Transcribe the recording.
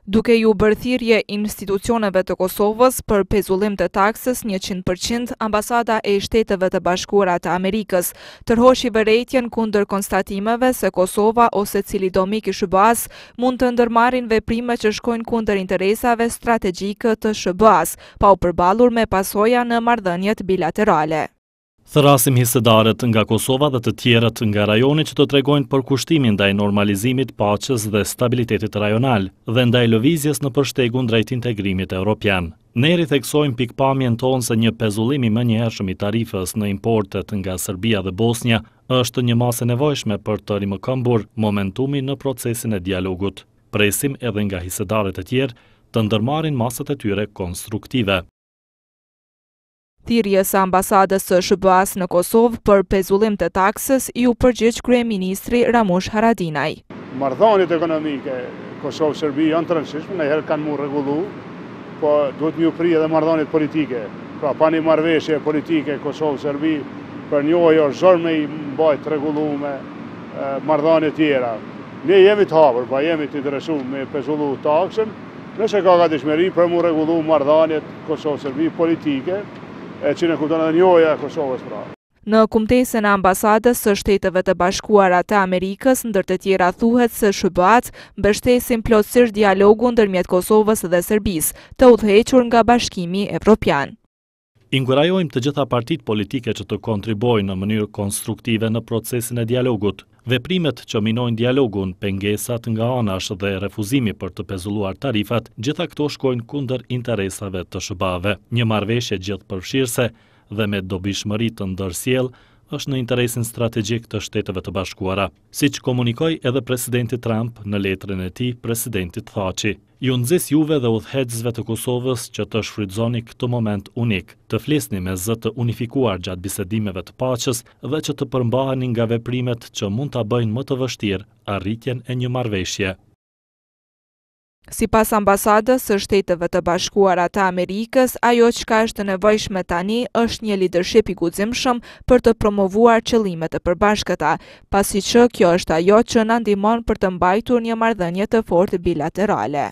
Duke ju bërë thirrje institucioneve të Kosovës për pezullim të taksës 100%, Ambasada e Shteteve të Bashkuara të Amerikës tërhoqi vërejtjen kundër konstatimeve se Kosova ose cili do mik i SBA-s mund të ndërmarrin veprime që shkojnë kundër interesave strategjike të SBA-s, pa u përballur me pasoja në marrëdhëniet bilaterale. Thrasim hisedarët nga Kosova dhe të tjerët nga rajoni që të tregojnë për kushtimin ndaj normalizimit, paqes dhe stabilitetit rajonal dhe ndaj lëvizjes në përshtegun drejt integrimit evropian. Ne ritheksojmë pikpamjen tonë se një pezullim i menjëhershëm i tarifës në importet nga Serbia dhe Bosnia është një masë e nevojshme për të rimëkëmbur momentumi në procesin e dialogut. Presim edhe nga hisedarët e tjerë të ndërmarrin masat e tyre konstruktive. Thirrjes së ambasadës së SBA-s në Kosovë për pezullim të taksës ju përgjigj kryeministri Ramush Haradinaj. Marrëdhëniet ekonomike Kosovë-Serbi janë të rëndësishme, ndonjëherë kanë mu rregullu, po duhet më pri edhe marrëdhëniet politike. Pra pa një marrëveshje politike Kosovë-Serbi për një orë zor me i mbajt rregullume marrëdhënie tjera. Ne jemi të hapur, pa jemi të interesuar me pezullu taksën, nëse ka gatishmëri për mu rregullu marrëdhëniet Kosovë-Serbi politike, që në kupton edhe njoja e Kosovës pra. Në kumtesën e ambasadës së Shteteve të Bashkuara të Amerikës, ndër të tjera thuhet se SBA-t mbështesin plotësisht dialogun ndërmjet Kosovës dhe Serbisë, të udhëhequr nga Bashkimi Evropian. Inkurajojmë të gjitha partitë politike që të kontribojnë në mënyrë konstruktive në procesin e dialogut. Veprimet që minojnë dialogun, pengesat nga anash dhe refuzimi për të pezulluar tarifat, gjitha këto shkojnë kundër interesave të SBA-ve. Një marrëveshje gjithëpërfshirëse dhe me dobishmëri të ndërsjellë është në interesin strategjik të Shteteve të Bashkuara, siç komunikoi edhe presidenti Trump në letrën e tij presidentit Thaçi. Ju nxis juve dhe udhëheqësve të Kosovës që të shfrytëzoni këtë moment unik, të flisni me zë të unifikuar gjatë bisedimeve të paqes dhe që të përmbaheni nga veprimet që mund ta bëjnë më të vështirë arritjen e një marrëveshje. Sipas ambasadës së Shteteve të Bashkuara të Amerikës, ajo çka është nevojshme tani është një lidership i guximshëm për të promovuar qëllime të përbashkëta, pasi që kjo është ajo që na ndihmon për të mbajtur një marrëdhënie të fortë bilaterale.